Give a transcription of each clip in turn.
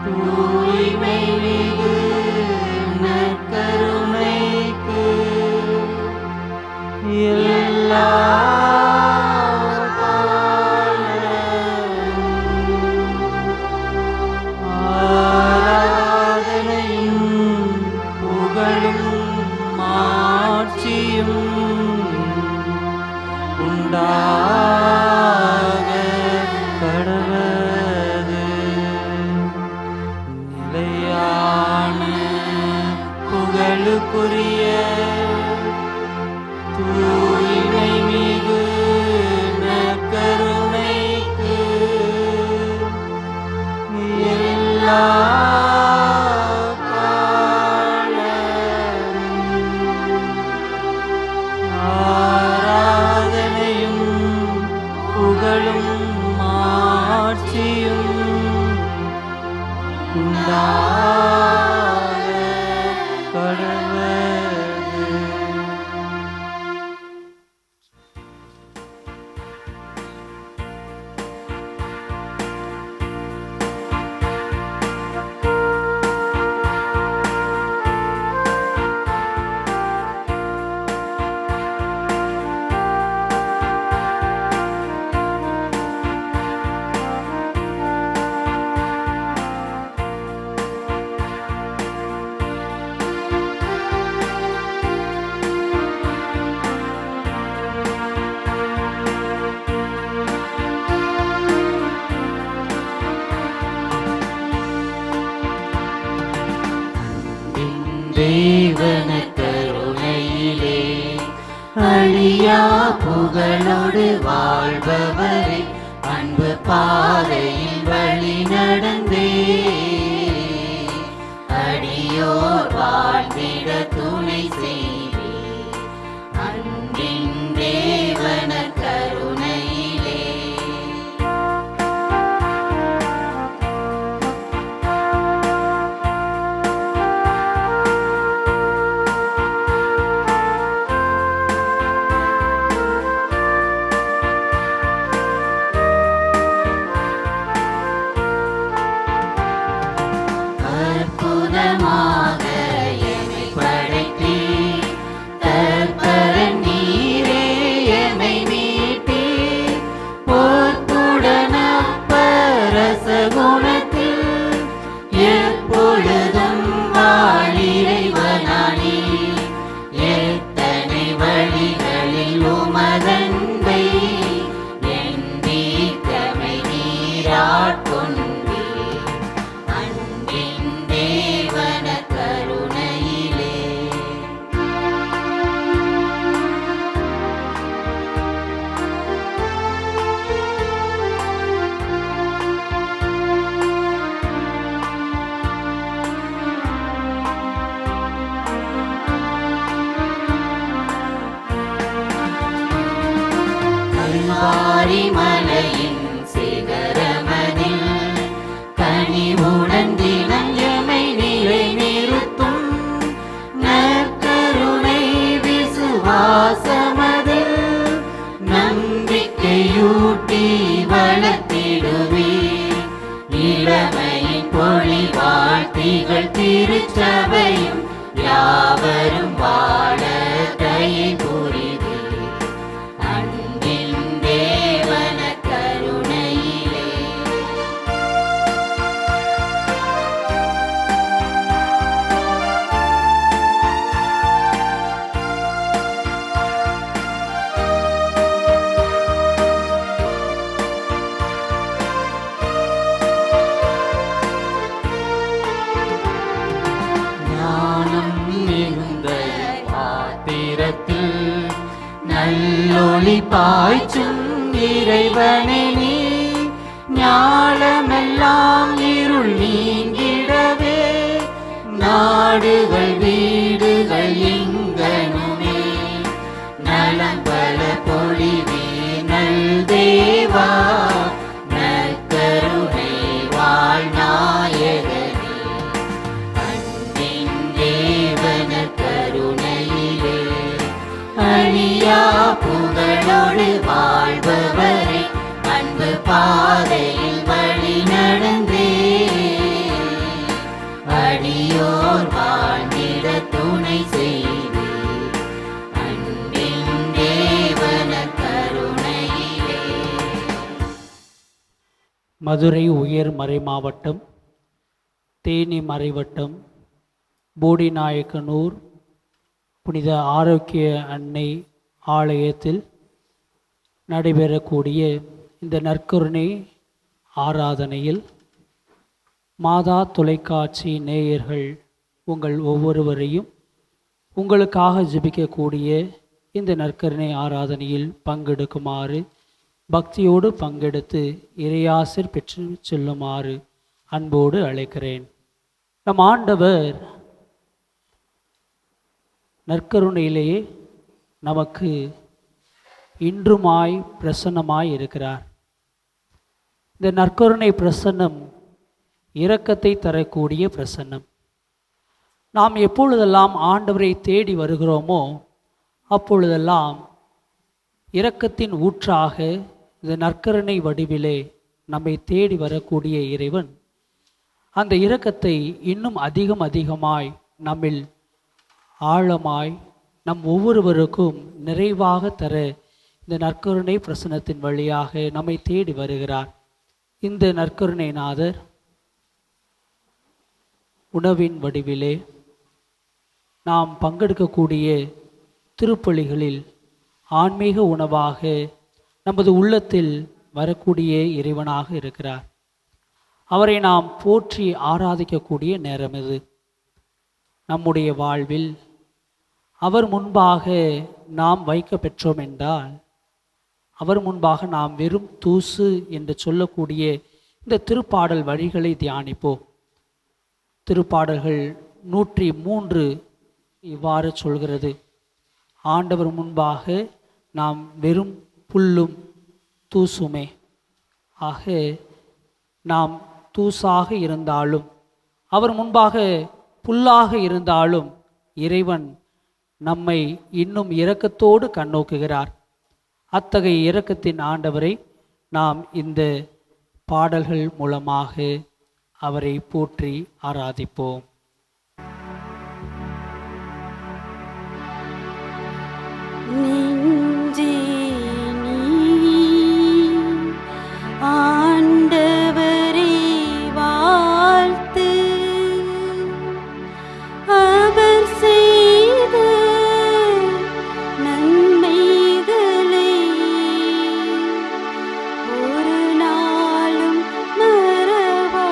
தூய்மை மிகு நற்கருணைக்கு எல்லா உண்டாக கடவது நிலையான புகழுக்குரிய தூய்மை மிகு நற்கருணைக்கு எல்லா தேவன கருணையிலே அழியா புகழோடு வாழ்பவரே, அன்பு பாதையில் வழி நடந்தே அடியோர் வாழ்ந்திட துணை செய்வே. அன்பின் தேவன கருணையிலே மலையின் சிகரமதில் கனிவுடன் தினம் எமை நிலை நிறுத்தும் நற்கருணை விசுவாசமதில் நம்பிக்கையூட்டி வளர்த்திடுவே. இளமையின் பொழிவாழ் திகழ் திருச்சபையும் யாவரும் வாழ தயை புரிவே. நல்லொளி பாய்ச்சும் இறைவனே, நீ ஞாலமெல்லாம் இருள் நீங்கிடவே நாடுகள் வீடுகள் எங்கனுமே நலம் பல பொழிவே. நல் தேவா நற்கருணை வாழ்நாயகனே, அன்பின் தேவன கருணையிலே அழியா புகழோடு வாழ்பவரே, அன்பு பாதையில் வழி நடந்தே மதுரை உயர் மறைமாவட்டம், தேனி மறைவட்டம், போடிநாயக்கனூர் புனித ஆரோக்கிய அன்னை ஆலயத்தில் நடைபெறக்கூடிய இந்த நற்கருணை ஆராதனையில் மாதா தொலைக்காட்சி நேயர்கள் உங்கள் ஒவ்வொருவரையும் உங்களுக்காக ஜெபிக்கக்கூடிய இந்த நற்கருணை ஆராதனையில் பங்கெடுக்குமாறு, பக்தியோடு பங்கெடுத்து இறையாசிர் பெற்று செல்லுமாறு அன்போடு அழைக்கிறேன். நம் ஆண்டவர் நற்கருணையிலேயே நமக்கு இன்றுமாய் பிரசன்னமாய் இருக்கிறார். இந்த நற்கருணை பிரசன்னம் இரக்கத்தை தரக்கூடிய பிரசன்னம். நாம் எப்பொழுதெல்லாம் ஆண்டவரை தேடி வருகிறோமோ அப்பொழுதெல்லாம் இரக்கத்தின் ஊற்றாக இந்த நற்கருணை வடிவிலே நம்மை தேடி வரக்கூடிய இறைவன் அந்த இரக்கத்தை இன்னும் அதிகமாய் நம்மில் ஆழமாய் நம் ஒவ்வொருவருக்கும் நிறைவாக தர இந்த நற்கருணை பிரசன்னத்தின் வழியாக நம்மை தேடி வருகிறார். இந்த நற்கருணை நாதர் உணவின் வடிவிலே நாம் பங்கெடுக்கக்கூடிய திருப்பலிகளில் ஆன்மீக உணவாக நமது உள்ளத்தில் வரக்கூடிய இறைவனாக இருக்கிறார். அவரை நாம் போற்றி ஆராதிக்கக்கூடிய நேரம் இது. நம்முடைய வாழ்வில் அவர் முன்பாக நாம் வைக்க பெற்றோம் என்றால், அவர் முன்பாக நாம் வெறும் தூசு என்று சொல்லக்கூடிய இந்த திருப்பாடல் வரிகளை தியானிப்போம். திருப்பாடல்கள் 103 இவ்வாறு சொல்கிறது: ஆண்டவர் முன்பாக நாம் வெறும் புல்லும் தூசுமே. ஆக நாம் தூசாக இருந்தாலும், அவர் முன்பாக புல்லாக இருந்தாலும், இறைவன் நம்மை இன்னும் இரக்கத்தோடு கண்ணோக்குகிறார். அத்தகைய இரக்கத்தின் ஆண்டவரை நாம் இந்த பாடல்கள் மூலமாக அவரை போற்றி ஆராதிப்போம். நெஞ்சே நீ ஆண்டவரை வாழ்த்து, அவர் செய்த நன்மைகளை ஒரு நாளும் மறவாதே.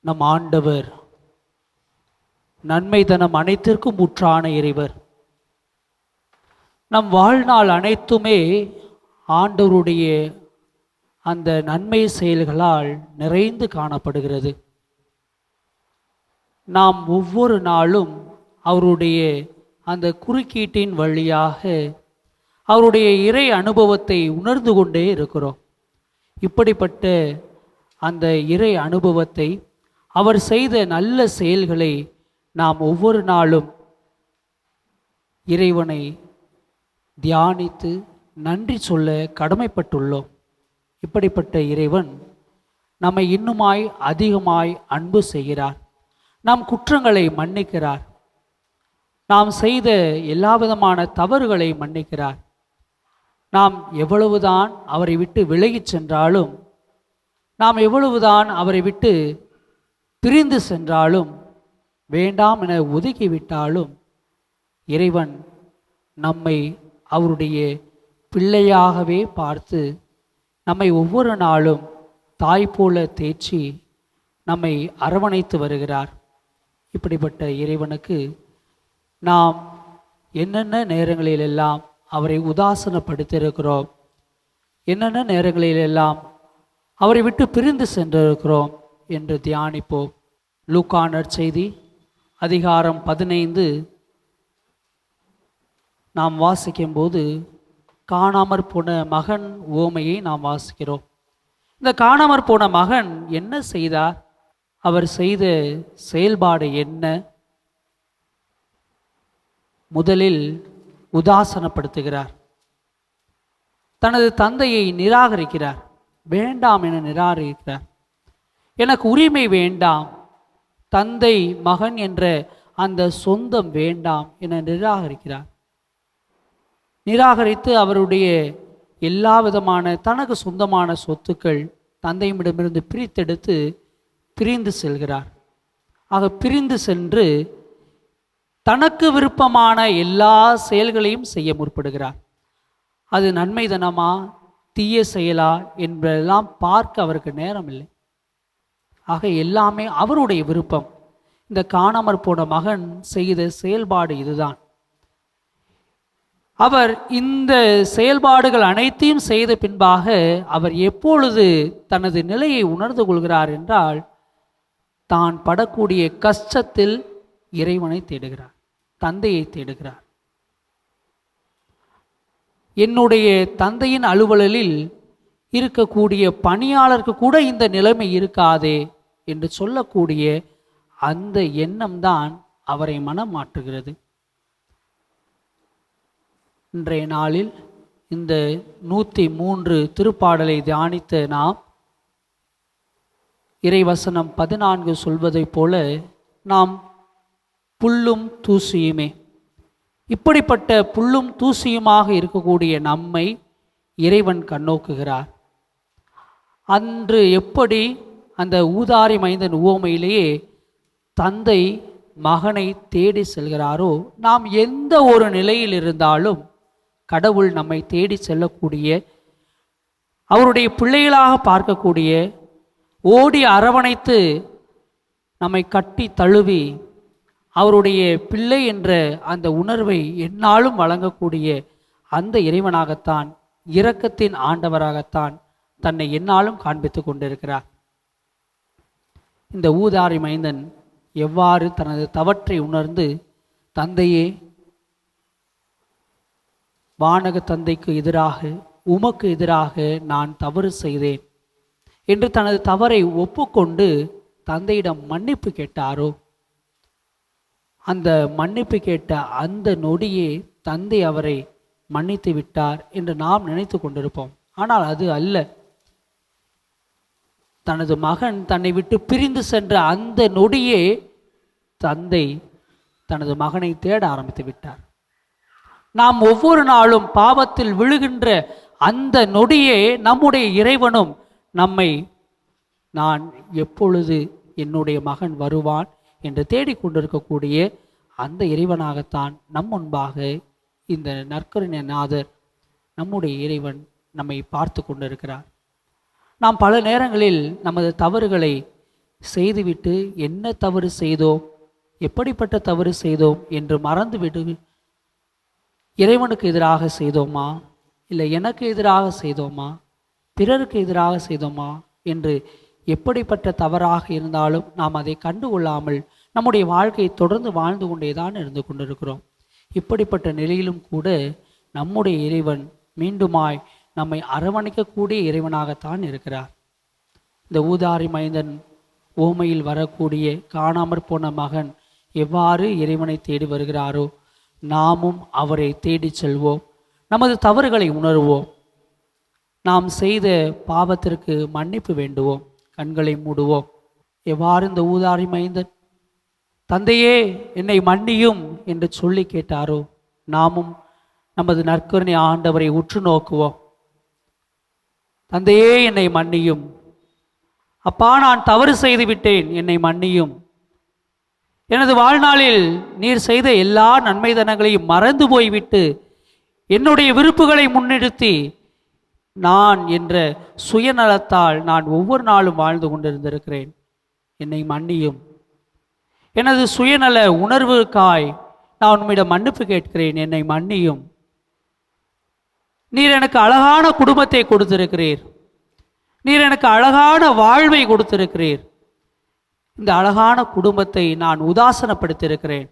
நம் ஆண்டவர் நன்மை தனம் அனைத்திற்கும் முற்றான இறைவர். நம் வாழ்நாள் அனைத்துமே ஆண்டவருடைய அந்த நன்மை செயல்களால் நிறைந்து காணப்படுகிறது. நாம் ஒவ்வொரு நாளும் அவருடைய அந்த குறுக்கீட்டின் வழியாக அவருடைய இறை அனுபவத்தை உணர்ந்து கொண்டே இருக்கிறோம். இப்படிப்பட்ட அந்த இறை அனுபவத்தை, அவர் செய்த நல்ல செயல்களை நாம் ஒவ்வொரு நாளும் இறைவனை தியானித்து நன்றி சொல்ல கடமைப்பட்டுள்ளோம். இப்படிப்பட்ட இறைவன் நம்மை இன்னுமாய் அதிகமாய் அன்பு செய்கிறார். நம் குற்றங்களை மன்னிக்கிறார். நாம் செய்த எல்லா விதமான தவறுகளை மன்னிக்கிறார். நாம் எவ்வளவுதான் அவரை விட்டு விலகிச் சென்றாலும், நாம் எவ்வளவுதான் அவரை விட்டு பிரிந்து சென்றாலும், வேண்டாம் என ஒதுக்கிவிட்டாலும், இறைவன் நம்மை அவருடைய பிள்ளையாகவே பார்த்து நம்மை ஒவ்வொரு நாளும் தாய் போல தேற்றி நம்மை அரவணைத்து வருகிறார். இப்படிப்பட்ட இறைவனுக்கு நாம் என்னென்ன நேரங்களிலெல்லாம் அவரை உதாசனப்படுத்தியிருக்கிறோம், என்னென்ன நேரங்களிலெல்லாம் அவரை விட்டு பிரிந்து சென்றிருக்கிறோம் என்று தியானிப்போம். லூக்கா நற்செய்தி அதிகாரம் 15 நாம் வாசிக்கும்போது காணாமற் போன மகன் உவமையை நாம் வாசிக்கிறோம். இந்த காணாமற் போன மகன் என்ன செய்தார்? அவர் செய்த செயல்பாடு என்ன? முதலில் உதாசனப்படுத்துகிறார். தனது தந்தையை நிராகரிக்கிறார். வேண்டாம் என நிராகரிக்கிறார். எனக்கு உரிமை வேண்டாம், தந்தை மகன் என்ற அந்த சொந்தம் வேண்டாம் என நிராகரிக்கிறார். நிராகரித்து அவருடைய எல்லா விதமான தனக்கு சொந்தமான சொத்துக்கள் தந்தையிடமிருந்து பிரித்தெடுத்து பிரிந்து செல்கிறார். ஆக பிரிந்து சென்று தனக்கு விருப்பமான எல்லா செயல்களையும் செய்ய முற்படுகிறார். அது நன்மைதனமா தீய செயலா என்பதெல்லாம் பார்க்க அவருக்கு நேரம் இல்லை. ஆக எல்லாமே அவருடைய விருப்பம். இந்த காணாமற் போன மகன் செய்த செயல்பாடு இதுதான். அவர் இந்த செயல்பாடுகள் அனைத்தையும் செய்த பின்பாக அவர் எப்பொழுது தனது நிலையை உணர்ந்து கொள்கிறார் என்றால், தான் படக்கூடிய கஷ்டத்தில் இறைவனை தேடுகிறார், தந்தையை தேடுகிறார். என்னுடைய தந்தையின் அலுவலில் இருக்கக்கூடிய பணியாளருக்கு கூட இந்த நிலைமை இருக்காதே என்று சொல்லக்கூடிய அந்த எண்ணம் தான் அவரை மனம் மாற்றுகிறது. இன்றைய நாளில் இந்த 103 திருப்பாடலை தியானித்த நாம் இறைவசனம் 14 சொல்வதைப் போல நாம் புல்லும் தூசியுமே, இப்படிப்பட்ட புல்லும் தூசியுமாக இருக்கக்கூடிய நம்மை இறைவன் கண்ணோக்குகிறார். அன்று எப்படி அந்த ஊதாரி மைந்தன் உவமையிலேயே தந்தை மகனை தேடி செல்கிறாரோ, நாம் எந்த ஒரு நிலையில் இருந்தாலும் கடவுள் நம்மை தேடி செல்லக்கூடிய, அவருடைய பிள்ளைகளாக பார்க்கக்கூடிய, ஓடி அரவணைத்து நம்மை கட்டி தழுவி அவருடைய பிள்ளை என்ற அந்த உணர்வை எந்நாளும் வழங்கக்கூடிய அந்த இறைவனாகத்தான், இரக்கத்தின் ஆண்டவராகத்தான் தன்னை எந்நாளும் காண்பித்து கொண்டிருக்கிறார். இந்த ஊதாரி மைந்தன் எவ்வாறு தனது தவற்றை உணர்ந்து, தந்தையே, வானக தந்தைக்கு எதிராக, உமக்கு எதிராக நான் தவறு செய்தேன் என்று தனது தவறை ஒப்புக்கொண்டு தந்தையிடம் மன்னிப்பு கேட்டாரோ, அந்த மன்னிப்பு கேட்ட அந்த நொடியே தந்தை அவரை மன்னித்து விட்டார் என்று நாம் நினைத்து கொண்டிருப்போம். ஆனால் அது அல்ல. தனது மகன் தன்னை விட்டு பிரிந்து சென்ற அந்த நொடியே தந்தை தனது மகனை தேட ஆரம்பித்து விட்டார். நாம் ஒவ்வொரு நாளும் பாவத்தில் விழுகின்ற அந்த நொடியே நம்முடைய இறைவனும் நம்மை, நான் எப்பொழுது என்னுடைய மகன் வருவான் என்று தேடிக்கொண்டிருக்கக்கூடிய அந்த இறைவனாகத்தான் நம் முன்பாக இந்த நற்கருணை நாதர், நம்முடைய இறைவன் நம்மை பார்த்து கொண்டிருக்கிறார். நாம் பல நேரங்களில் நமது தவறுகளை செய்துவிட்டு என்ன தவறு செய்தோம், எப்படிப்பட்ட தவறு செய்தோம் என்று மறந்துவிடு. இறைவனுக்கு எதிராக செய்தோமா, இல்லை எனக்கு எதிராக செய்தோமா, பிறருக்கு எதிராக செய்தோமா என்று எப்படிப்பட்ட தவறாக இருந்தாலும் நாம் அதை கண்டுகொள்ளாமல் நம்முடைய வாழ்க்கையை தொடர்ந்து வாழ்ந்து கொண்டேதான் இருந்து கொண்டிருக்கிறோம். இப்படிப்பட்ட நிலையிலும் கூட நம்முடைய இறைவன் மீண்டுமாய் நம்மை அரவணைக்கக்கூடிய இறைவனாகத்தான் இருக்கிறார். இந்த ஊதாரி மைந்தன் ஓமையில் வரக்கூடிய காணாமற் போன மகன் எவ்வாறு இறைவனை தேடி வருகிறாரோ, நாமும் அவரை தேடி செல்வோம். நமது தவறுகளை உணர்வோம். நாம் செய்த பாவத்திற்கு மன்னிப்பு வேண்டுவோம். கண்களை மூடுவோம். எவ்வாறு இந்த ஊதாரி மைந்தன் தந்தையே என்னை மன்னியும் என்று சொல்லி கேட்டாரோ, நாமும் நமது நற்கருணை ஆண்டவரை உற்று நோக்குவோம். தந்தையே என்னை மன்னியும், அப்பா நான் தவறு செய்து விட்டேன், என்னை மன்னியும். எனது வாழ்நாளில் நீர் செய்த எல்லா நன்மைதனங்களையும் மறந்து போய்விட்டு என்னுடைய விருப்புகளை முன்னிறுத்தி நான் என்ற சுயநலத்தால் நான் ஒவ்வொரு நாளும் வாழ்ந்து கொண்டிருந்திருக்கிறேன். என்னை மன்னியும். எனது சுயநல உணர்வுக்காய் நான் உம்மிடம் மன்னிப்பு கேட்கிறேன். என்னை மன்னியும். நீர் எனக்கு அழகான குடும்பத்தை கொடுத்திருக்கிறீர். நீர் எனக்கு அழகான வாழ்வை கொடுத்திருக்கிறீர். இந்த அழகான குடும்பத்தை நான் உதாசனப்படுத்தியிருக்கிறேன்.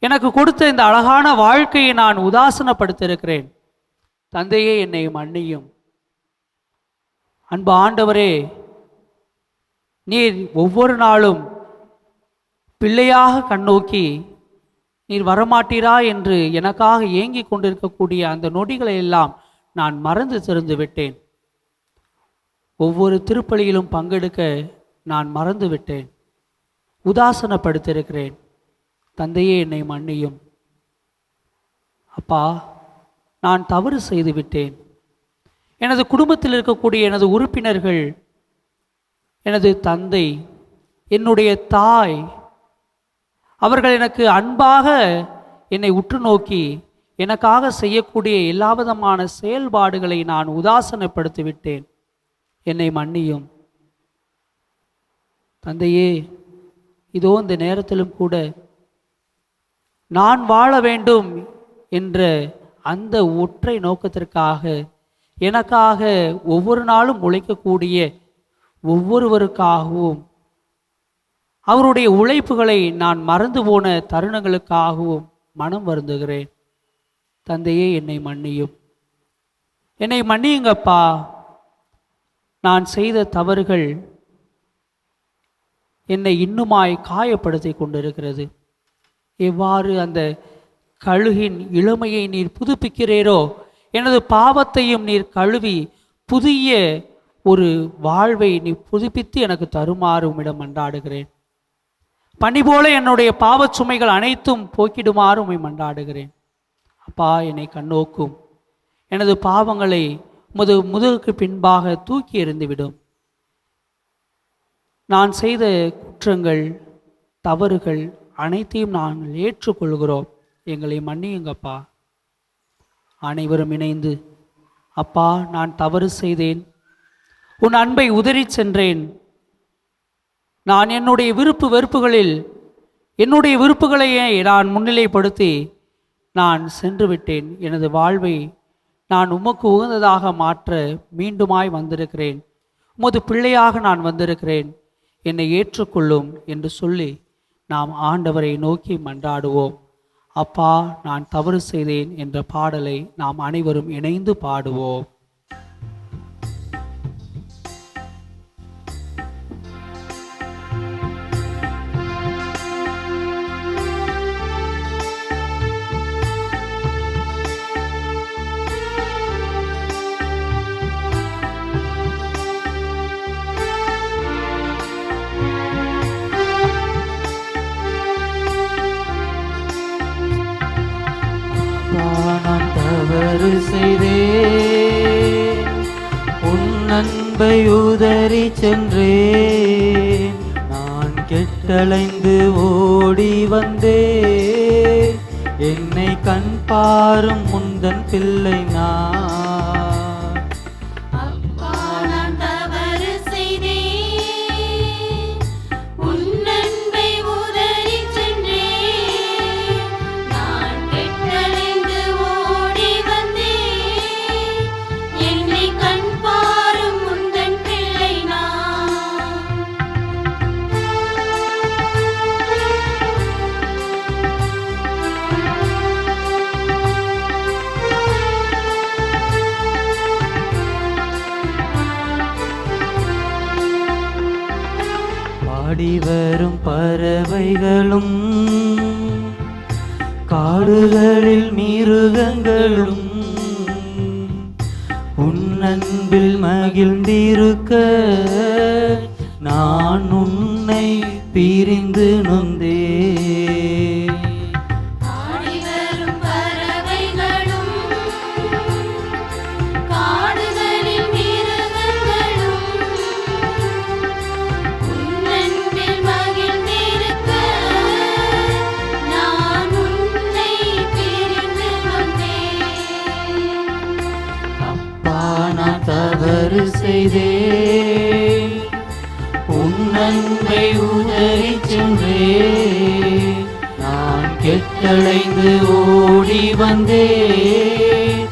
எனக்கு கொடுத்த இந்த அழகான வாழ்க்கையை நான் உதாசனப்படுத்தியிருக்கிறேன். தந்தையே என்னை மன்னியும். அன்பு ஆண்டவரே, நீர் ஒவ்வொரு நாளும் பிள்ளையாக கண்ணோக்கி நீர் வரமாட்டீரா என்று எனக்காக ஏங்கி கொண்டிருக்கக்கூடிய அந்த நொடிகளை எல்லாம் நான் மறந்து திறந்து விட்டேன். ஒவ்வொரு திருப்பலியிலும் பங்கெடுக்க நான் மறந்து விட்டேன். உதாசனப்படுத்தியிருக்கிறேன். தந்தையே என்னை மன்னியும். அப்பா, நான் தவறு செய்து விட்டேன். எனது குடும்பத்தில் இருக்கக்கூடிய எனது உறுப்பினர்கள், எனது தந்தை, என்னுடைய தாய், அவர்கள் எனக்கு அன்பாக என்னை உற்று நோக்கி எனக்காக செய்யக்கூடிய எல்லா விதமான செயல்பாடுகளை நான் உதாசனப்படுத்தி விட்டேன். என்னை மன்னியும். தந்தையே, இதோ இந்த நேரத்திலும் கூட நான் வாழ வேண்டும் என்ற அந்த ஒற்றை நோக்கத்திற்காக எனக்காக ஒவ்வொரு நாளும் உழைக்கக்கூடிய ஒவ்வொருவருக்காகவும் அவருடைய உழைப்புகளை நான் மறந்து போன தருணங்களுக்காகவும் மனம் வருந்துகிறேன். தந்தையே என்னை மன்னியும். என்னை மன்னியுங்கப்பா. நான் செய்த தவறுகள் என்னை இன்னுமாய் காயப்படுத்தி கொண்டிருக்கிறது. எவ்வாறு அந்த கழுகின் இளமையை நீர் புதுப்பிக்கிறீரோ, எனது பாவத்தையும் நீர் கழுவி புதிய ஒரு வாழ்வை நீ புதுப்பித்து எனக்கு தருமாறு உம்மிடம் மன்றாடுகிறேன். பனி போல என்னுடைய பாவச் சுமைகள் அனைத்தும் போக்கிடுமாறு உம்மை மன்றாடுகிறேன். அப்பா, என்னை கண்ணோக்கும். எனது பாவங்களை உமது முதுகுக்கு பின்பாக தூக்கி எறிந்துவிடும். நான் செய்த குற்றங்கள், தவறுகள் அனைத்தையும் நாங்கள் ஏற்றுக்கொள்கிறோம். எங்களை மன்னியுங்கப்பா. அனைவரும் இணைந்து, அப்பா, நான் தவறு செய்தேன், உன் அன்பை உதறி சென்றேன், நான் என்னுடைய விருப்பு வெறுப்புகளில் என்னுடைய விருப்புகளையே நான் முன்னிலைப்படுத்தி நான் சென்று விட்டேன். எனது வாழ்வை நான் உமக்கு உகந்ததாக மாற்ற மீண்டுமாய் வந்திருக்கிறேன். உமது பிள்ளையாக நான் வந்திருக்கிறேன். என்னை ஏற்றுக்கொள்ளும் என்று சொல்லி நாம் ஆண்டவரை நோக்கி மன்றாடுவோம். அப்பா, நான் தவறு செய்தேன் என்ற பாடலை நாம் அனைவரும் இணைந்து பாடுவோம். நான் தவறு செய்தேன், உன் அன்பை உதறி சென்றேன். நான் கெட்டலைந்து ஓடி வந்தேன், என்னை கண் பாரும் முந்தன் பிள்ளை நான். அப்பா, நான் தவறு செய்தேன், பறவைகளும் காடுகளில் மிருகங்களும் உன் அன்பில் மகிழ்ந்திருக்க நான் உன்னை பிரிந்து நொந்தே. ஆடிவரும் பறவைகளும் காடுகளில் மிருகங்களும் உன் அன்பில் மகிழ்ந்திருக்க நான் உன்னை பிரிந்து வந்தேன். அப்பா, நான் தவறு செய்தேன், உன் அன்பை உதறி சென்றேன், நான் கெட்டலைந்து ஓடி வந்தேன்,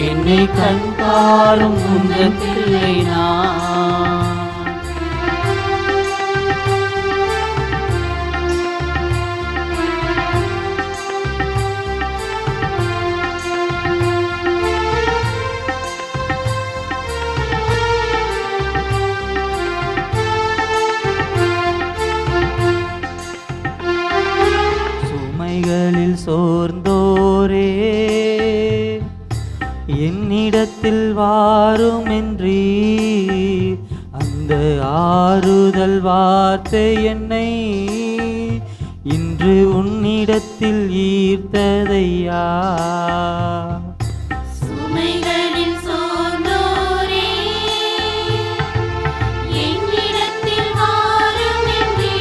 என்னை கண் பாரும் உந்தன் பிள்ளை நான். சுமைகளில் சோர்ந்தோரே என்னிடத்தில் வாருமென்றி அந்த ஆறுதல் வார்த்தை என்னை இன்று உன்னிடத்தில் ஈர்த்ததையா. சுமைகளில் சோர்ந்தோரே என்னிடத்தில் வாருமென்றே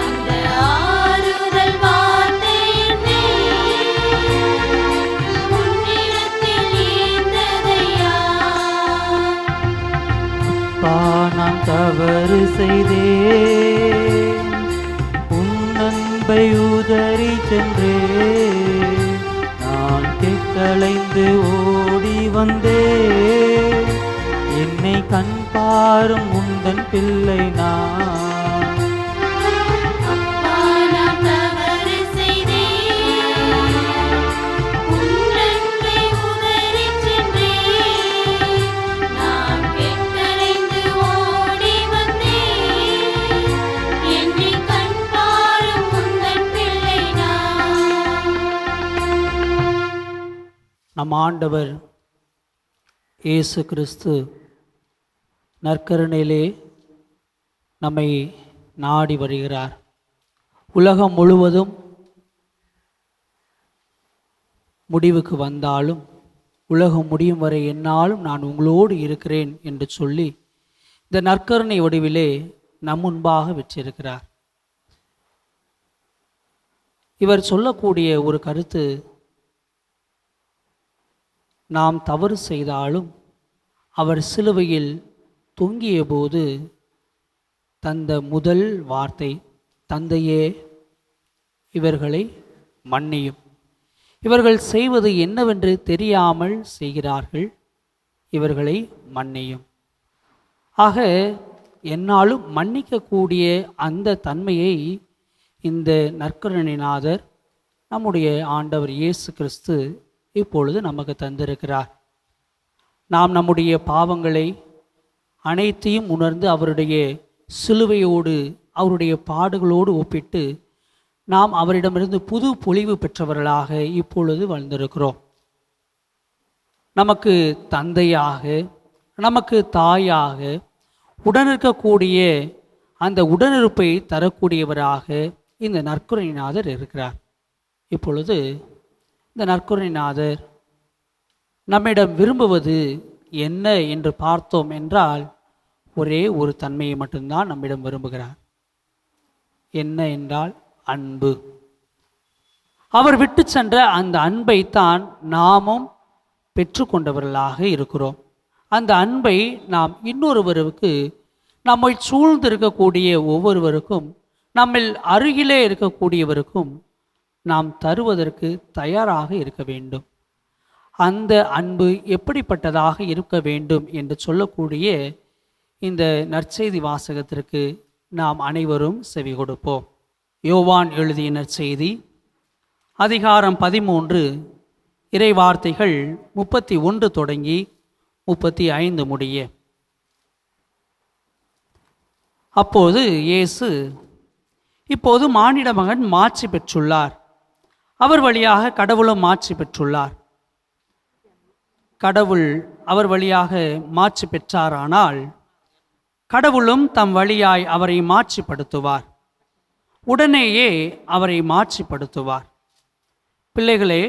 அந்த ஆறுதல் வார்த்தை என்னை உன்னிடத்தில் ஈர்த்ததையா. அப்பா, நான் தவறு செய்தேன், உன் அன்பை உதறி சென்றேன், நான் கெட்டலைந்து ஓடி வந்தேன், என்னை கண் பாரும் உந்தன் பிள்ளை நான். அப்பா, நான் தவறு செய்தேன், உன் அன்பை உதறிச் சென்றேன், நான் கெட்டலைந்து ஓடி வந்தேன், என்னை கண் பாரும் உந்தன் பிள்ளை நான். நம் ஆண்டவர் இயேசு கிறிஸ்து நற்கருணையிலே நம்மை நாடி வருகிறார். உலகம் முழுவதும் முடிவுக்கு வந்தாலும் உலகம் முடியும் வரை என்னாலும் நான் உங்களோடு இருக்கிறேன் என்று சொல்லி இந்த நற்கருணை வடிவிலே நம் முன்பாக வச்சிருக்கிறார். இவர் சொல்லக்கூடிய ஒரு கருத்து, நாம் தவறு செய்தாலும் அவர் சிலுவையில் தொங்கிய போது தந்த முதல் வார்த்தை, தந்தையே இவர்களை மன்னியும், இவர்கள் செய்வது என்னவென்று தெரியாமல் செய்கிறார்கள், இவர்களை மன்னியும். ஆக என்னாலும் மன்னிக்கக்கூடிய அந்த தன்மையை இந்த நற்கருணைநாதர் நம்முடைய ஆண்டவர் இயேசு கிறிஸ்து இப்பொழுது நமக்கு தந்திருக்கிறார். நாம் நம்முடைய பாவங்களை அனைத்தையும் உணர்ந்து அவருடைய சிலுவையோடு அவருடைய பாடுகளோடு ஒப்பிட்டு நாம் அவரிடமிருந்து புது பொலிவு பெற்றவர்களாக இப்பொழுது வாழ்ந்திருக்கிறோம். நமக்கு தந்தையாக, நமக்கு தாயாக, உடனிருக்கக்கூடிய அந்த உடனிருப்பை தரக்கூடியவராக இந்த நற்கருணைநாதர் இருக்கிறார். இப்பொழுது இந்த நற்கருணைநாதர் நம்மிடம் விரும்புவது என்ன என்று பார்த்தோம் என்றால், ஒரே ஒரு தன்மையை மட்டும்தான் நம்மிடம் விரும்புகிறார். என்ன என்றால் அன்பு. அவர் விட்டு சென்ற அந்த அன்பைத்தான் நாமும் பெற்றுக்கொண்டவர்களாக இருக்கிறோம். அந்த அன்பை நாம் இன்னொருவருக்கு, நம்மை சூழ்ந்து இருக்கக்கூடிய ஒவ்வொருவருக்கும், நம்மில் அருகிலே இருக்கக்கூடியவருக்கும் நாம் தருவதற்கு தயாராக இருக்க வேண்டும். அந்த அன்பு எப்படிப்பட்டதாக இருக்க வேண்டும் என்று சொல்லக்கூடிய இந்த நற்செய்தி வாசகத்திற்கு நாம் அனைவரும் செவி கொடுப்போம். யோவான் எழுதிய நற்செய்தி அதிகாரம் 13 இறைவார்த்தைகள் 31 தொடங்கி 35 முடிய. அப்போது இயேசு இப்போது மானிட மகன் மாட்சி பெற்றுள்ளார். அவர் வழியாக கடவுளும் மாட்சி பெற்றுள்ளார். கடவுள் அவர் வழியாக மாட்சி பெற்றாரானால் கடவுளும் தம் வழியாய் அவரை மாட்சிப்படுத்துவார். உடனேயே அவரை மாட்சிப்படுத்துவார். பிள்ளைகளே,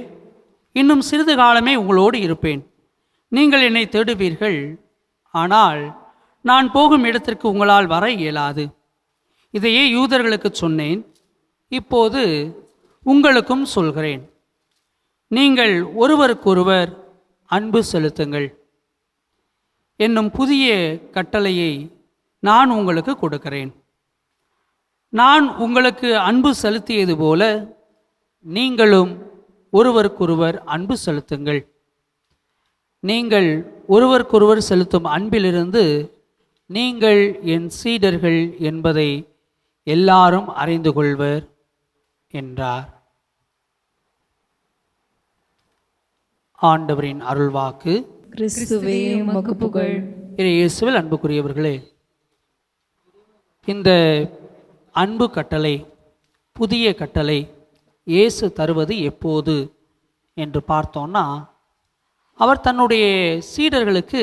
இன்னும் சிறிது காலமே உங்களோடு இருப்பேன். நீங்கள் என்னை தேடுவீர்கள். ஆனால் நான் போகும் இடத்திற்கு உங்களால் வர இயலாது. இதையே யூதர்களுக்கு சொன்னேன், இப்போது உங்களுக்கும் சொல்கிறேன். நீங்கள் ஒருவருக்கொருவர் அன்பு செலுத்துங்கள் என்னும் புதிய கட்டளையை நான் உங்களுக்கு கொடுக்கிறேன். நான் உங்களுக்கு அன்பு செலுத்தியது போல நீங்களும் ஒருவருக்கொருவர் அன்பு செலுத்துங்கள். நீங்கள் ஒருவருக்கொருவர் செலுத்தும் அன்பிலிருந்து நீங்கள் என் சீடர்கள் என்பதை எல்லாரும் அறிந்து கொள்வர் என்றார். ஆண்டவரின் அருள்வாக்கு. கிறிஸ்துவே உமக்கு புகழ். இயேசுவில் அன்புக்குரியவர்களே, இந்த அன்பு கட்டளை, புதிய கட்டளை இயேசு தருவது எப்போது என்று பார்த்தோன்னா, அவர் தன்னுடைய சீடர்களுக்கு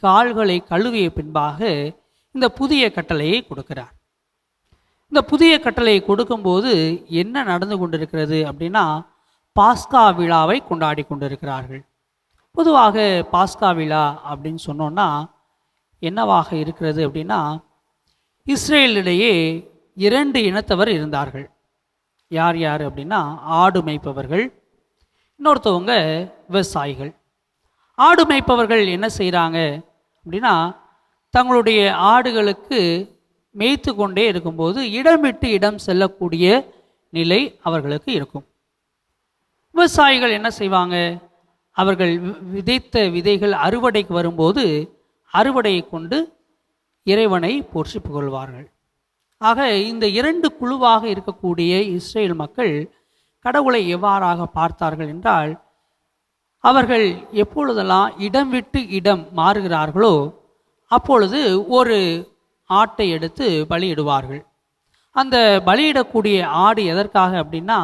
கால்களை கழுவிய பின்பாக இந்த புதிய கட்டளையை கொடுக்கிறார். இந்த புதிய கட்டளையை கொடுக்கும்போது என்ன நடந்து கொண்டிருக்கிறது அப்படின்னா, பாஸ்கா விழாவை கொண்டாடி கொண்டிருக்கிறார்கள். பொதுவாக பாஸ்கா விழா அப்படின்னு சொன்னோன்னா என்னவாக இருக்கிறது அப்படின்னா, இஸ்ரேலிடையே 2 இனத்தவர் இருந்தார்கள். யார் யார் அப்படின்னா, ஆடு மேய்ப்பவர்கள், இன்னொருத்தவங்க விவசாயிகள். ஆடு மேய்ப்பவர்கள் என்ன செய்கிறாங்க அப்படின்னா, தங்களுடைய ஆடுகளுக்கு மேய்த்து கொண்டே இருக்கும்போது இடம் விட்டு இடம் செல்லக்கூடிய நிலை அவர்களுக்கு இருக்கும். விவசாயிகள் என்ன செய்வாங்க, அவர்கள் விதைத்த விதைகள் அறுவடைக்கு வரும்போது அறுவடையை கொண்டு இறைவனை போற்றி புகழ்வார்கள். ஆக இந்த 2 குழுவாக இருக்கக்கூடிய இஸ்ரேல் மக்கள் கடவுளை எவ்வாறாக பார்த்தார்கள் என்றால், அவர்கள் எப்பொழுதெல்லாம் இடம் விட்டு இடம் மாறுகிறார்களோ அப்பொழுது ஒரு ஆட்டை எடுத்து பலியிடுவார்கள். அந்த பலியிடக்கூடிய ஆடு எதற்காக அப்படின்னா,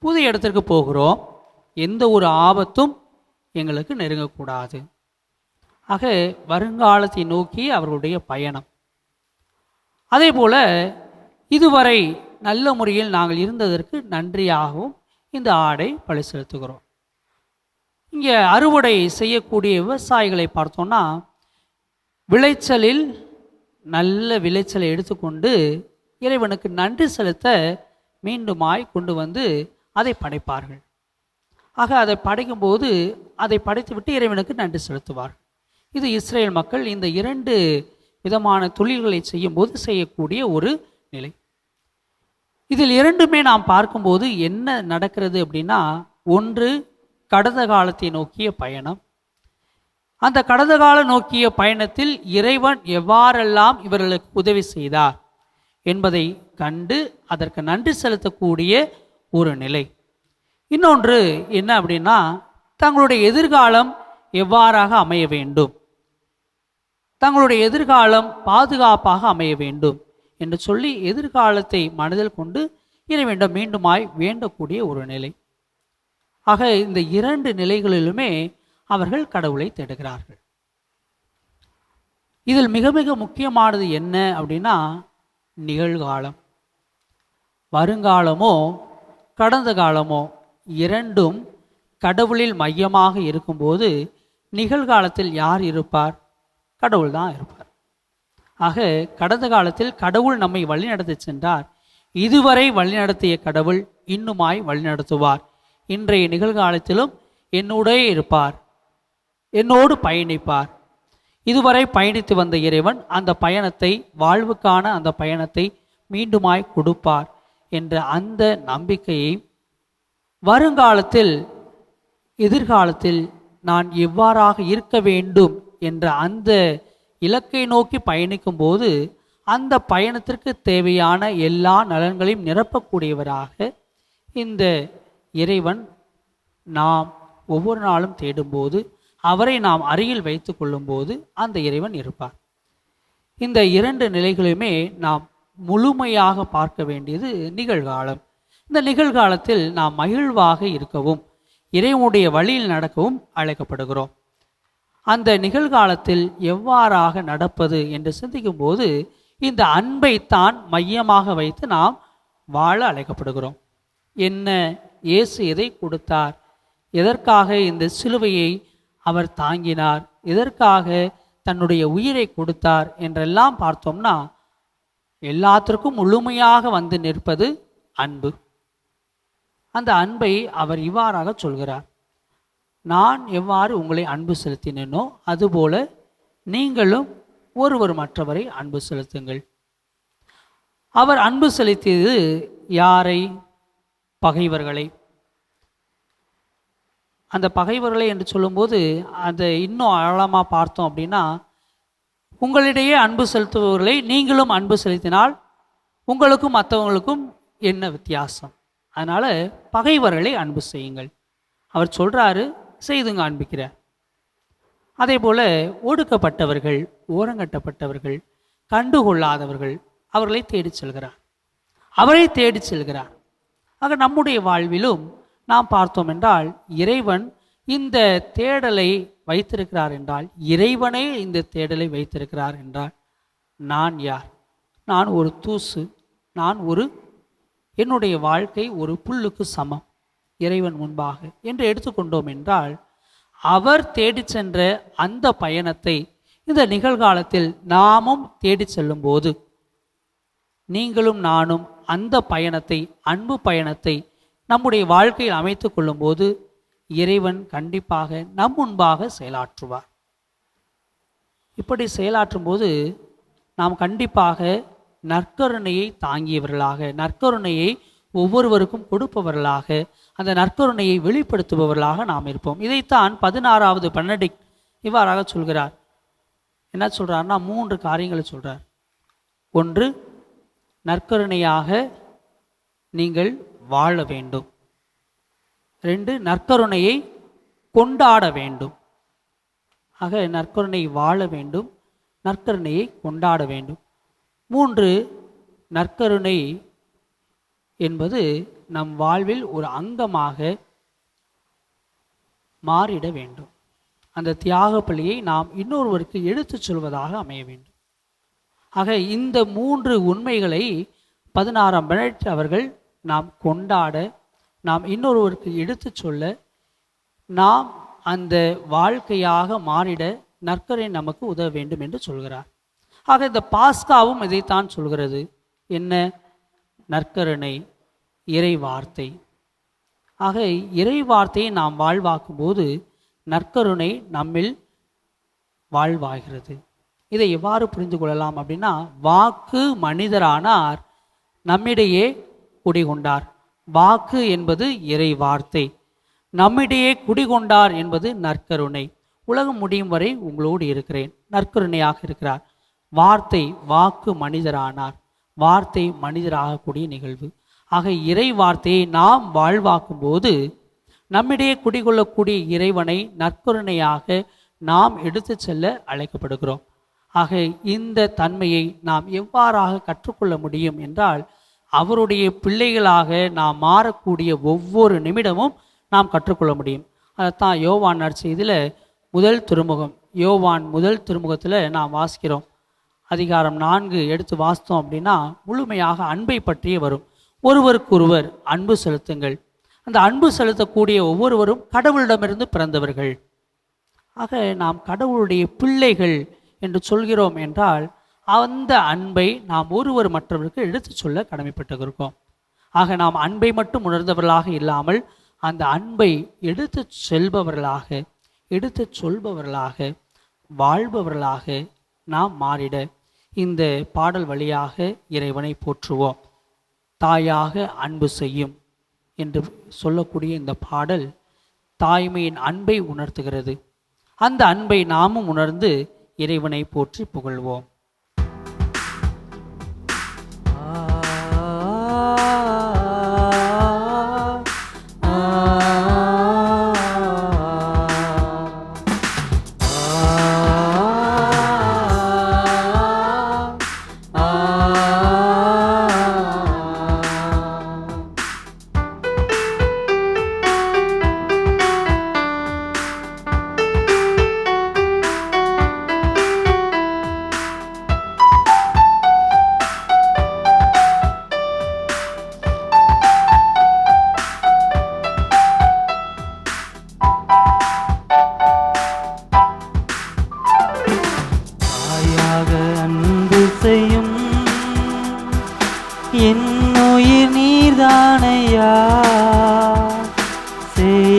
புது இடத்திற்கு போகிறோம், எந்த ஒரு ஆபத்தும் எங்களுக்கு நெருங்கக்கூடாது. ஆக வருங்காலத்தை நோக்கி அவர்களுடைய பயணம். அதே போல் இதுவரை நல்ல முறையில் நாங்கள் இருந்ததற்கு நன்றியாகவும் இந்த ஆடை பலி செலுத்துகிறோம். இங்கே அறுவடை செய்யக்கூடிய விவசாயிகளை பார்த்தோன்னா, விளைச்சலில் நல்ல விளைச்சலை எடுத்துக்கொண்டு இறைவனுக்கு நன்றி செலுத்த மீண்டுமாய் கொண்டு வந்து அதை படைப்பார்கள். ஆக அதை படைக்கும்போது அதை படைத்துவிட்டு இறைவனுக்கு நன்றி செலுத்துவார்கள். இது இஸ்ரேல் மக்கள் இந்த 2 விதமான தொழில்களை செய்யும்போது செய்யக்கூடிய ஒரு நிலை. இதில் 2மே நாம் பார்க்கும்போது என்ன நடக்கிறது அப்படின்னா, ஒன்று கடந்த காலத்தை நோக்கிய பயணம். அந்த கடந்த கால நோக்கிய பயணத்தில் இறைவன் எவ்வாறெல்லாம் இவர்களுக்கு உதவி செய்தார் என்பதை கண்டு அதற்கு நன்றி செலுத்தக்கூடிய ஒரு நிலை. இன்னொன்று என்ன அப்படின்னா, தங்களுடைய எதிர்காலம் எவ்வாறாக அமைய வேண்டும், தங்களுடைய எதிர்காலம் பாதுகாப்பாக அமைய வேண்டும் என்று சொல்லி எதிர்காலத்தை மனதில் கொண்டு இறைவனிடம் மீண்டுமாய் வேண்டக்கூடிய ஒரு நிலை. ஆக இந்த 2 நிலைகளிலுமே அவர்கள் கடவுளை தேடுகிறார்கள். இதில் மிக மிக முக்கியமானது என்ன அப்படின்னா, நிகழ்காலம். வருங்காலமோ கடந்த காலமோ 2ம் கடவுளில் மையமாக இருக்கும்போது நிகழ்காலத்தில் யார் இருப்பார்? கடவுள் தான் இருப்பார். ஆக கடந்த காலத்தில் கடவுள் நம்மை வழிநடத்தி சென்றார். இதுவரை வழிநடத்திய கடவுள் இன்னுமாய் வழிநடத்துவார். இன்றைய நிகழ்காலத்திலும் என்னோடே இருப்பார், என்னோடு பயணிப்பார். இதுவரை பயணித்து வந்த இறைவன் அந்த பயணத்தை, வாழ்வுக்கான அந்த பயணத்தை மீண்டுமாய் கொடுப்பார் என்ற அந்த நம்பிக்கையை, வருங்காலத்தில் எதிர்காலத்தில் நான் எவ்வாறாக இருக்க வேண்டும் என்ற அந்த இலக்கை நோக்கி பயணிக்கும் போது அந்த பயணத்திற்கு தேவையான எல்லா நலன்களையும் நிரப்பக்கூடியவராக இந்த இறைவன் நாம் ஒவ்வொரு நாளும் தேடும்போது, அவரை நாம் அருகில் வைத்து கொள்ளும்போது அந்த இறைவன் இருப்பார். இந்த 2 நிலைகளையுமே நாம் முழுமையாக பார்க்க வேண்டியது நிகழ்காலம். இந்த நிகழ்காலத்தில் நாம் மகிழ்வாக இருக்கவும் இறைவனுடைய வழியில் நடக்கவும் அழைக்கப்படுகிறோம். அந்த நிகழ்காலத்தில் எவ்வாறாக நடப்பது என்று சிந்திக்கும் போது இந்த அன்பைத்தான் மையமாக வைத்து நாம் வாழ அழைக்கப்படுகிறோம். என்ன இயேசு எதை கொடுத்தார், எதற்காக இந்த சிலுவையை அவர் தாங்கினார், எதற்காக தன்னுடைய உயிரை கொடுத்தார் என்றெல்லாம் பார்த்தோம்னா எல்லாத்திற்கும் முழுமையாக வந்து நிற்பது அன்பு. அந்த அன்பை அவர் இவ்வாறாக சொல்கிறார், நான் எவ்வாறு உங்களை அன்பு செலுத்தினேனோ அதுபோல நீங்களும் ஒருவர் மற்றவரை அன்பு செலுத்துங்கள். அவர் அன்பு செலுத்தியது யாரை? பகைவர்களை. அந்த பகைவர்களை என்று சொல்லும்போது அதை இன்னும் ஆழமாக பார்த்தோம் அப்படின்னா, உங்களிடையே அன்பு செலுத்துபவர்களை நீங்களும் அன்பு செலுத்தினால் உங்களுக்கும் மற்றவங்களுக்கும் என்ன வித்தியாசம்? அதனால் பகைவர்களை அன்பு செய்யுங்கள். அவர் சொல்கிறாரு, செய்துங்க அன்பிக்கிறார். அதே போல் ஒடுக்கப்பட்டவர்கள், ஓரங்கட்டப்பட்டவர்கள், கண்டுகொள்ளாதவர்கள், அவர்களை தேடி செல்கிறார். அவரை தேடி செல்கிறார். ஆக நம்முடைய வாழ்விலும் நாம் பார்த்தோம் என்றால் இறைவன் இந்த தேடலை வைத்திருக்கிறார் என்றால், இறைவனே இந்த தேடலை வைத்திருக்கிறார் என்றால், நான் யார்? நான் ஒரு தூசு, நான் என்னுடைய வாழ்க்கை ஒரு புல்லுக்கு சமம் இறைவன் முன்பாக என்று எடுத்துக்கொண்டோம் என்றால், அவர் தேடி சென்ற அந்த பயணத்தை இந்த நிகழ்காலத்தில் நாமும் தேடி செல்லும் போது நீங்களும் நானும் அந்த பயணத்தை, அன்பு பயணத்தை நம்முடைய வாழ்க்கையில் அமைத்து கொள்ளும் போது இறைவன் கண்டிப்பாக நம் முன்பாக செயலாற்றுவார். இப்படி செயலாற்றும் போது நாம் கண்டிப்பாக நற்கருணையை தாங்கியவர்களாக, நற்கருணையை ஒவ்வொருவருக்கும் கொடுப்பவர்களாக, அந்த நற்கருணையை வெளிப்படுத்துபவர்களாக நாம் இருப்போம். இதைத்தான் 16வது பெனடிக்ட் இவ்வாறாக சொல்கிறார். என்ன சொல்கிறார்னா 3 காரியங்களை சொல்கிறார். 1, நற்கருணையாக நீங்கள் வாழ வேண்டும். 2, நற்கருணையை கொண்டாட வேண்டும். ஆக நற்கருணை வாழ வேண்டும், நற்கருணையை கொண்டாட வேண்டும். 3, நற்கருணை என்பது நம் வாழ்வில் ஒரு அங்கமாக மாறிட வேண்டும். அந்த தியாக பலியை நாம் இன்னொருவருக்கு எடுத்துச் சொல்வதாக அமைய வேண்டும். ஆக இந்த 3 உண்மைகளை 16ஆம் பெனடிக்ட் அவர்கள் நாம் கொண்டாட, நாம் இன்னொருவருக்கு எடுத்து சொல்ல, நாம் அந்த வாழ்க்கையாக மாறிட நற்கருணை நமக்கு உதவ வேண்டும் என்று சொல்கிறார். ஆக இந்த பாஸ்காவும் இதைத்தான் சொல்கிறது. என்ன? நற்கருணை, இறை வார்த்தை. ஆக இறை வார்த்தையை நாம் வாழ்வாக்கும் போது நற்கருணை நம்மில் வாழ்வாகிறது. இதை எவ்வாறு புரிந்து கொள்ளலாம் அப்படின்னா, வாக்கு மனிதரானார், நம்மிடையே குடிகொண்டார். வாக்கு என்பது இறை வார்த்தை, நம்மிடையே குடிகொண்டார் என்பது நற்கருணை. உலகம் முடியும் வரை உங்களோடு இருக்கிறேன், நற்கருணையாக இருக்கிறார். வார்த்தை, வாக்கு மனிதரானார், வார்த்தை மனிதராகக்கூடிய நிகழ்வு. ஆக இறை வார்த்தையை நாம் வாழ்வாக்கும் போது நம்மிடையே குடிகொள்ளக்கூடிய இறைவனை நற்கருணையாக நாம் எடுத்து செல்ல அழைக்கப்படுகிறோம். ஆக இந்த தன்மையை நாம் எவ்வாறாக கற்றுக்கொள்ள முடியும் என்றால், அவருடைய பிள்ளைகளாக நாம் மாறக்கூடிய ஒவ்வொரு நிமிடமும் நாம் கற்றுக்கொள்ள முடியும். அதைத்தான் யோவான் நற்செய்தியில் முதல் திருமுகம், யோவான் முதல் திருமுகத்தில் நாம் வாசிக்கிறோம். அதிகாரம் 4 எடுத்து வாசித்தோம் அப்படின்னா முழுமையாக அன்பை பற்றியே வரும். ஒருவருக்கொருவர் அன்பு செலுத்துங்கள். அந்த அன்பு செலுத்தக்கூடிய ஒவ்வொருவரும் கடவுளிடமிருந்து பிறந்தவர்கள். ஆக நாம் கடவுளுடைய பிள்ளைகள் என்று சொல்கிறோம் என்றால், அந்த அன்பை நாம் ஒருவர் மற்றவருக்கு எடுத்து சொல்ல கடமைப்பட்டிருக்கோம். ஆக நாம் அன்பை மட்டும் உணர்ந்தவர்களாக இல்லாமல் அந்த அன்பை எடுத்து செல்பவர்களாக, எடுத்து சொல்பவர்களாக, வாழ்பவர்களாக நாம் மாறிட இந்த பாடல் வழியாக இறைவனை போற்றுவோம். தாயாக அன்பு செய்யும் என்று சொல்லக்கூடிய இந்த பாடல் தாய்மையின் அன்பை உணர்த்துகிறது. அந்த அன்பை நாமும் உணர்ந்து இறைவனை போற்றி புகழ்வோம்.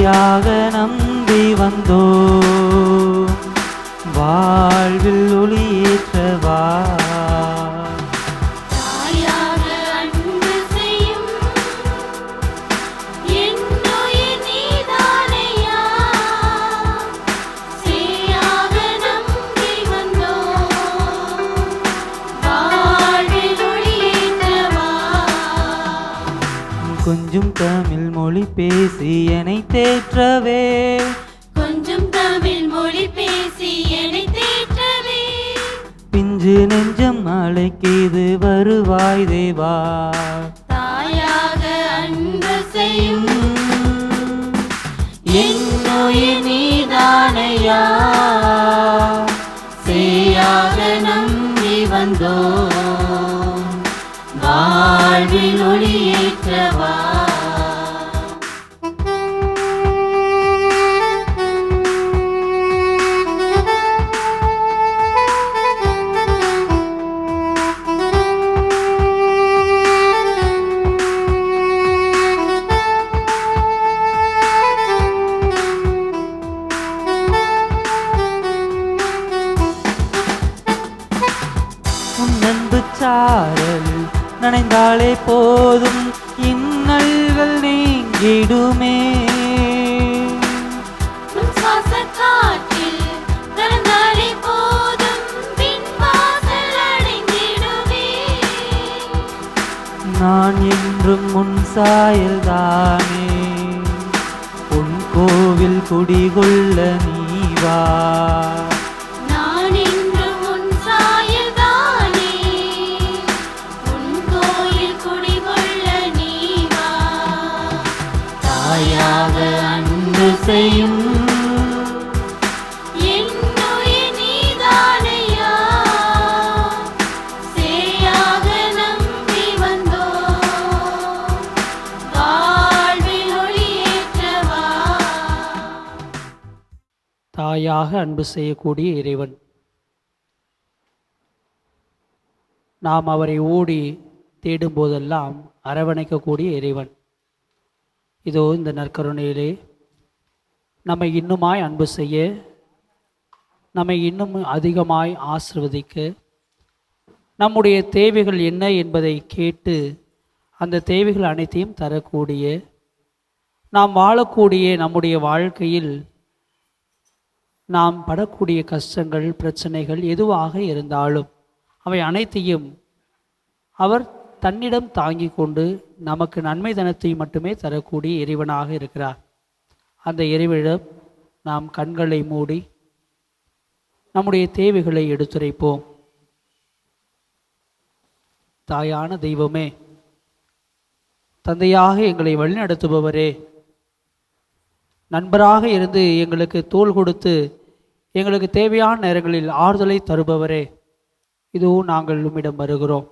மெய்யாக நம்பி வந்தோ வாழ்வில் ஒளியேற்றவா தாயாக அன்பு செய்யும் என்னுயிர் நீதானையா சேயாக நம்பி வந்தோம் வாழ்வில் ஒளியேற்றவா கொஞ்சம் தமிழ் மொழி பேசி என்னை தேற்றவே கொஞ்சம் தமிழ் மொழி பேசி என்னை தேற்றவே பிஞ்சு நெஞ்சம் அழைக்கிது வருவாய் தேவா தாயாக அன்பு செய்யும் என்னுயிர் நீதானையா சேயாக நம்பி வந்தோம் வாழ்வில் ஒளியேற்றவா உன் அன்பு சாரல் நனைந்தாலே போதும் இன்னல்கள் நீங்கிடுமே உன் சுவாச காற்றில் நடந்தாலே போதும் பின் வாசல் அடைந்திடுவே நான் என்றும் உன் சாயல்தானே உன் கோவில் குடிகொள்ள நீ வா நான் என்றும் உன் சாயல்தானே உன் கோயில் குடிகொள்ள நீ வா தாயாக அன்பு செய்யும் என்னுயிர் நீதானையா சேயாக நம்பி வந்தோம் வாழ்வில் ஒளியேற்றவா தாயாக அன்பு செய்யக்கூடிய இறைவன். நாம் அவரை ஓடி தேடும் போதெல்லாம் அரவணைக்கக்கூடிய இறைவன். இதோ இந்த நற்கருணையிலே நம்மை இன்னுமாய் அன்பு செய்ய, நம்மை இன்னும் அதிகமாய் ஆசிர்வதிக்க, நம்முடைய தேவைகள் என்ன என்பதை கேட்டு அந்த தேவைகள் அனைத்தையும் தரக்கூடிய, நாம் வாழக்கூடிய நம்முடைய வாழ்க்கையில் நாம் படக்கூடிய கஷ்டங்கள் பிரச்சனைகள் எதுவாக இருந்தாலும் அவை அனைத்தையும் அவர் தன்னிடம் தாங்கி கொண்டு நமக்கு நன்மை தனத்தை மட்டுமே தரக்கூடிய இறைவனாக இருக்கிறார். அந்த இறைவனிடம் நாம் கண்களை மூடி நம்முடைய தேவைகளை எடுத்துரைப்போம். தாயான தெய்வமே, தந்தையாக எங்களை வழிநடத்துபவரே, நண்பராக இருந்து எங்களுக்கு தோள் கொடுத்து எங்களுக்கு தேவையான நேரங்களில் ஆறுதலை தருபவரே, இதோ நாங்கள் உம்மிடம் வருகிறோம்.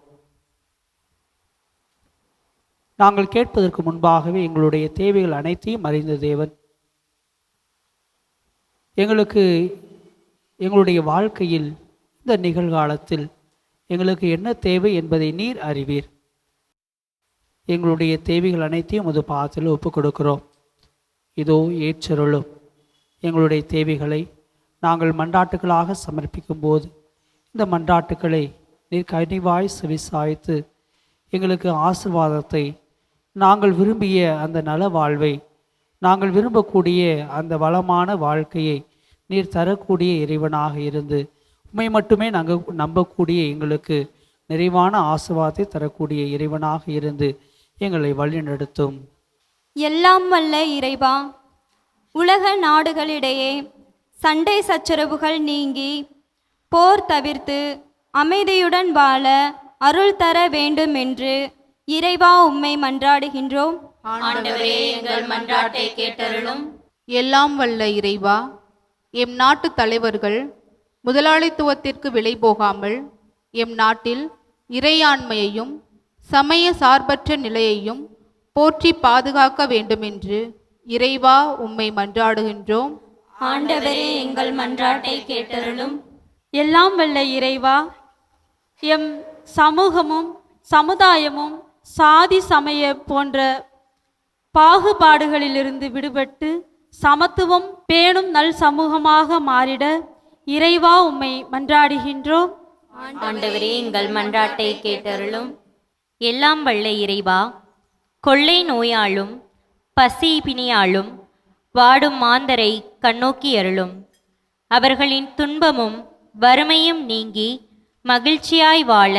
நாங்கள் கேட்பதற்கு முன்பாகவே எங்களுடைய தேவைகள் அனைத்தையும் அறிந்த தேவன், எங்களுக்கு எங்களுடைய வாழ்க்கையில் இந்த நிகழ்காலத்தில் எங்களுக்கு என்ன தேவை என்பதை நீர் அறிவீர். எங்களுடைய தேவைகள் அனைத்தையும் உமது பாதத்தில் ஒப்புக் கொடுக்கிறோம். இதோ ஏற்றருளும். எங்களுடைய தேவைகளை நாங்கள் மன்றாட்டுகளாக சமர்ப்பிக்கும் போது இந்த மன்றாட்டுக்களை நீர் கனிவாய் செவிசாய்த்து எங்களுக்கு ஆசீர்வாதத்தை, நாங்கள் விரும்பிய அந்த நல வாழ்வை, நாங்கள் விரும்பக்கூடிய அந்த வளமான வாழ்க்கையை நீர் தரக்கூடிய இறைவனாக இருந்து உம்மை மட்டுமே நாங்கள் நம்பக்கூடிய எங்களுக்கு நிறைவான ஆசீர்வாதத்தை தரக்கூடிய இறைவனாக இருந்து எங்களை வழிநடத்தும். எல்லாம் வல்ல இறைவா, உலக நாடுகளிடையே சண்டை சச்சரவுகள் நீங்கி போர் தவிர்த்து அமைதியுடன் வாழ அருள் தர வேண்டும் என்று இறைவா உம்மை மன்றாடுகின்றோம். ஆண்டவரே, எங்கள் மன்றாட்டை கேட்டருளும். எல்லாம் வல்ல இறைவா, எம் நாட்டு தலைவர்கள் முதலாளித்துவத்திற்கு விலை போகாமல் எம் நாட்டில் இறையாண்மையையும் சமய சார்பற்ற நிலையையும் போற்றி பாதுகாக்க வேண்டுமென்று இறைவா உம்மை மன்றாடுகின்றோம். ஆண்டவரே, எங்கள் மன்றாட்டை கேட்டருளும். எல்லாம் வல்ல இறைவா, எம் சமூகமும் சமுதாயமும் சாதி சமய போன்ற பாகுபாடுகளிலிருந்து விடுபட்டு சமத்துவம் பேணும் நல் சமூகமாக மாறிட இறைவா உம்மை மன்றாடுகின்றோம். ஆண்டவரே எங்கள் மன்றாட்டை கேட்டருளும். எல்லாம் வல்ல இறைவா, கொள்ளை நோயாலும் பசி பிணியாலும் வாடும் மாந்தரை கண்ணோக்கி அருளும். அவர்களின் துன்பமும் வறுமையும் நீங்கி மகிழ்ச்சியாய் வாழ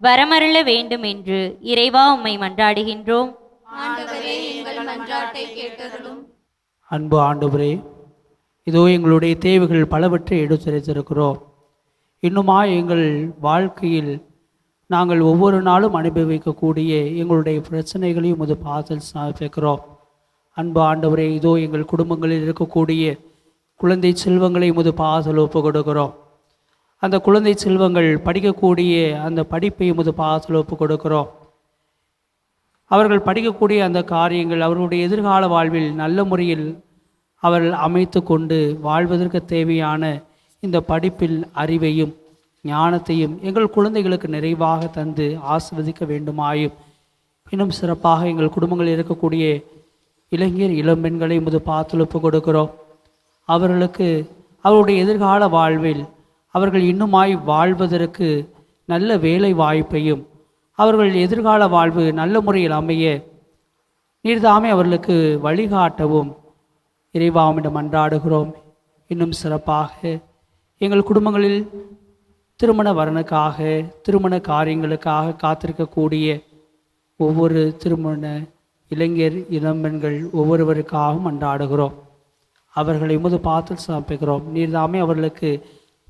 வரமருள வேண்டும் என்று இறைவா உம்மை மன்றாடுகின்றோம். அன்பு ஆண்டவரே, இதோ எங்களுடைய தேவைகள் பலவற்றை எடுத்துரைத்திருக்கிறோம். இன்னுமா எங்கள் வாழ்க்கையில் நாங்கள் ஒவ்வொரு நாளும் அனுபவிக்கக்கூடிய எங்களுடைய பிரச்சனைகளையும் உமது பாதத்தில் சமர்ப்பிக்கிறோம். அன்பு ஆண்டவரே, இதோ எங்கள் குடும்பங்களில் இருக்கக்கூடிய குழந்தை செல்வங்களை உமது பாதத்தில் ஒப்பு கொடுக்கிறோம். அந்த குழந்தை செல்வங்கள் படிக்கக்கூடிய அந்த படிப்பை உமது பாதத்தில் ஒப்பு கொடுக்கிறோம். அவர்கள் படிக்கக்கூடிய அந்த காரியங்கள் அவர்களுடைய எதிர்கால வாழ்வில் நல்ல முறையில் அவர்கள் அமைத்து கொண்டு வாழ்வதற்கு தேவையான இந்த படிப்பில் அறிவையும் ஞானத்தையும் எங்கள் குழந்தைகளுக்கு நிறைவாக தந்து ஆசிர்வதிக்க வேண்டுமாயும், இன்னும் சிறப்பாக எங்கள் குடும்பங்களில் இருக்கக்கூடிய இளைஞர் இளம்பெண்களை முது பாத்துழுப்பு கொடுக்கிறோம். அவர்களுக்கு அவருடைய எதிர்கால வாழ்வில் அவர்கள் இன்னுமாய் வாழ்வதற்கு நல்ல வேலை வாய்ப்பையும் அவர்கள் எதிர்கால வாழ்வு நல்ல முறையில் அமைய நீர்தாமே அவர்களுக்கு வழிகாட்டவும் இறைவாமிடம் மன்றாடுகிறோம். இன்னும் சிறப்பாக எங்கள் குடும்பங்களில் திருமண வரனுக்காக திருமண காரியங்களுக்காக காத்திருக்கக்கூடிய ஒவ்வொரு திருமண இளைஞர் இளம்பெண்கள் ஒவ்வொருவருக்காகவும் மன்றாடுகிறோம். அவர்களை உமது பாத்தில் சமர்ப்பிக்கிறோம். நீர்தாமே அவர்களுக்கு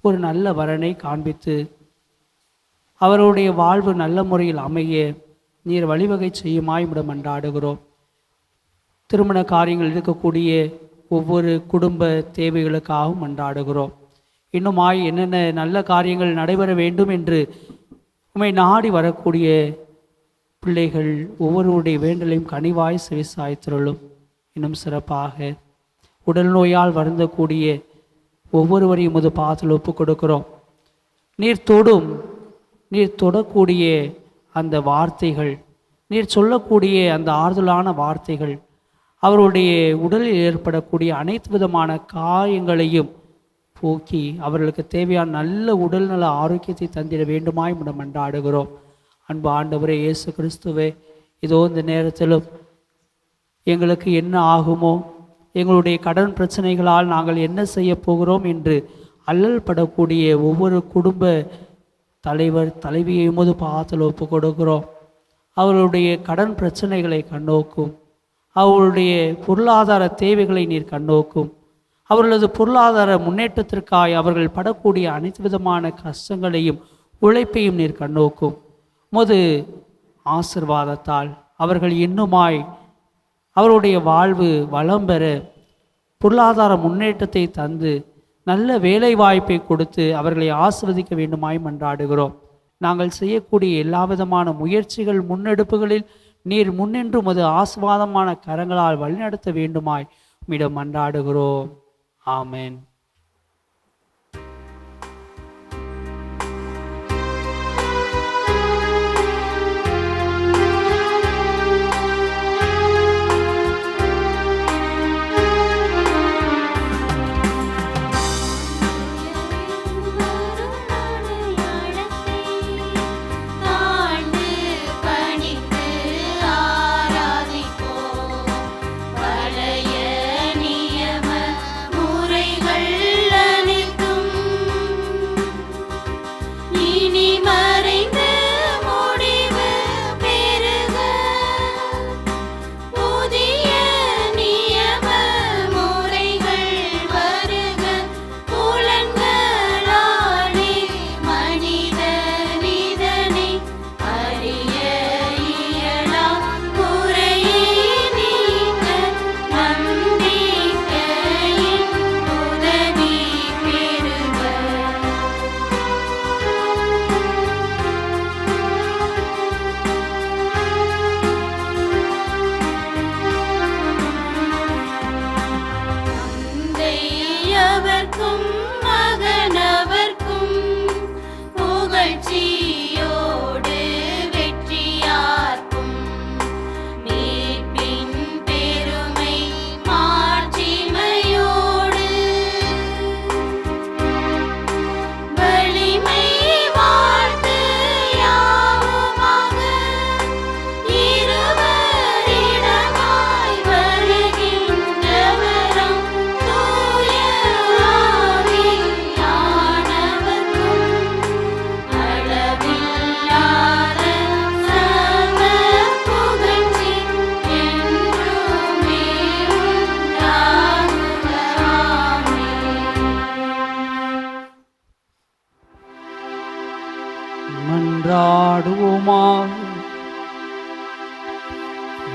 ஒரு நல்ல வரனை காண்பித்து அவருடைய வாழ்வு நல்ல முறையில் அமைய நீர் வழிவகை செய்யுமாய் உம்மிடம் மன்றாடுகிறோம். திருமண காரியங்கள் இருக்கக்கூடிய ஒவ்வொரு குடும்ப தேவைகளுக்காகவும் மன்றாடுகிறோம். இன்னுமாய் என்னென்ன நல்ல காரியங்கள் நடைபெற வேண்டும் என்று உம்மை நாடி வரக்கூடிய பிள்ளைகள் ஒவ்வொருவருடைய வேண்டலையும் கனிவாய் செவிசாய்த்திருளும். இன்னும் சிறப்பாக உடல் நோயால் வருந்தக்கூடிய ஒவ்வொருவரையும் உமது பாதத்தில் ஒப்பு கொடுக்கிறோம். நீர் தொடக்கூடிய அந்த வார்த்தைகள், நீர் சொல்லக்கூடிய அந்த ஆறுதலான வார்த்தைகள் அவருடைய உடலில் ஏற்படக்கூடிய அனைத்து விதமான காயங்களையும் போக்கி அவர்களுக்கு தேவையான நல்ல உடல்நல ஆரோக்கியத்தை தந்திட வேண்டுமாய் உம்மிடம் மன்றாடுகிறோம். அன்பு ஆண்டவரே இயேசு கிறிஸ்துவே, இதோ இந்த நேரத்திலும் எங்களுக்கு என்ன ஆகுமோ, எங்களுடைய கடன் பிரச்சனைகளால் நாங்கள் என்ன செய்ய போகிறோம் என்று அல்லல் படக்கூடிய ஒவ்வொரு குடும்ப தலைவர் தலைவியை உமது பாதத்தில் ஒப்பு கொடுக்கிறோம். அவர்களுடைய கடன் பிரச்சனைகளை கண்ணோக்கும், அவர்களுடைய பொருளாதார தேவைகளை நீர் கண்ணோக்கும். அவர்களது பொருளாதார முன்னேற்றத்திற்காக அவர்கள் படக்கூடிய அனைத்து விதமான கஷ்டங்களையும் உழைப்பையும் நீர் கண்ணோக்கும். உமது ஆசிர்வாதத்தால் அவர்கள் இன்னுமாய் அவருடைய வாழ்வு வளம் பெற பொருளாதார முன்னேற்றத்தை தந்து நல்ல வேலை வாய்ப்பை கொடுத்து அவர்களை ஆசிர்வதிக்க வேண்டுமாய் மன்றாடுகிறோம். நாங்கள் செய்யக்கூடிய எல்லா விதமான முயற்சிகள் முன்னெடுப்புகளில் நீர் முன்னின்று உமது ஆசீர்வாதமான கரங்களால் வழிநடத்த வேண்டுமாய் உம்மிடம் மன்றாடுகிறோம். ஆமென். பழைய நியம முறைகள் மன்றாடுவோமாக.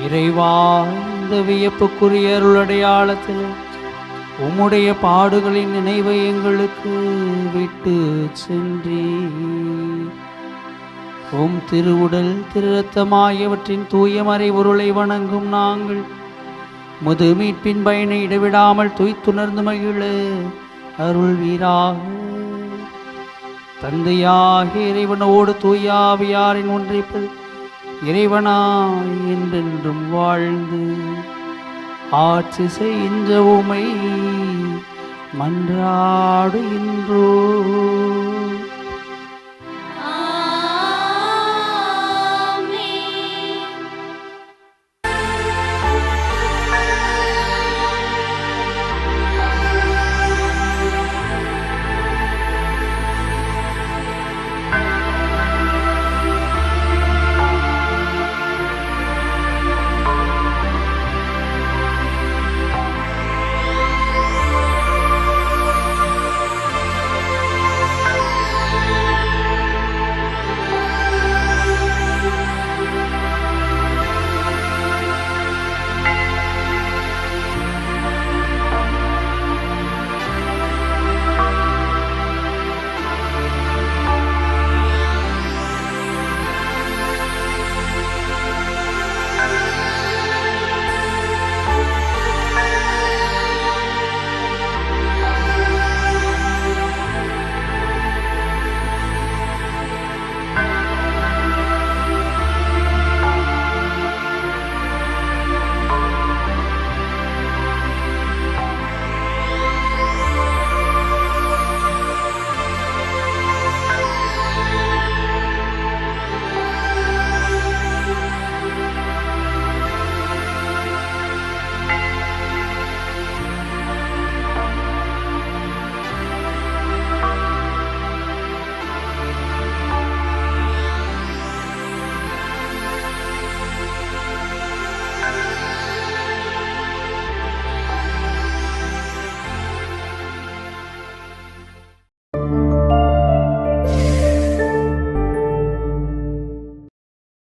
இறைவா, இந்த வியப்புக்குரிய அருளடையாளத்தில் உம்முடைய பாடுகளின் நினைவை எங்களுக்கு விட்டு சென்றீர். உம் திருவுடல் திருரத்தமாயவற்றின் தூய மறைபொருளை வணங்கும் நாங்கள் முது மீட்பின் பயனை இடைவிடாமல் துய்த்துணர்ந்து மகிழ அருள்வீராக. தந்தையாகிய இறைவனோடு தூயாவியாரின் ஒன்றிப்பில் இறைவனாய் என்றென்றும் வாழ்ந்து ஆட்சி செய்கின்ற உமை மன்றாடுகின்றோம்.